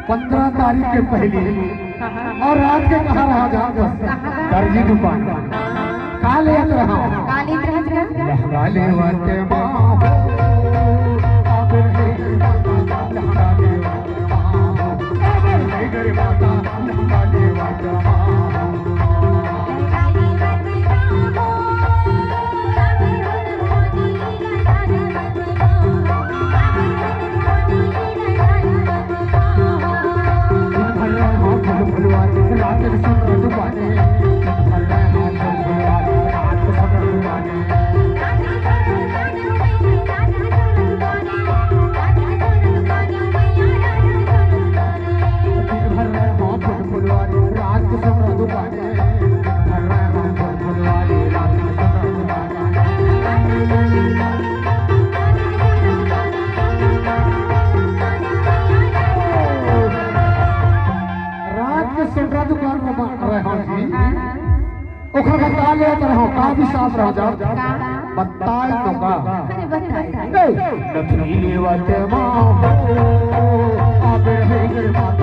15 तारीख के पहले और रात के कहा रहा जहाँ दर्जी दुकान काले रहा काले वाते दुकान में ओखर बता ले रहो का भी साफ रह जा बताए तो का अरे बताए नथनी लेवते मां आबे है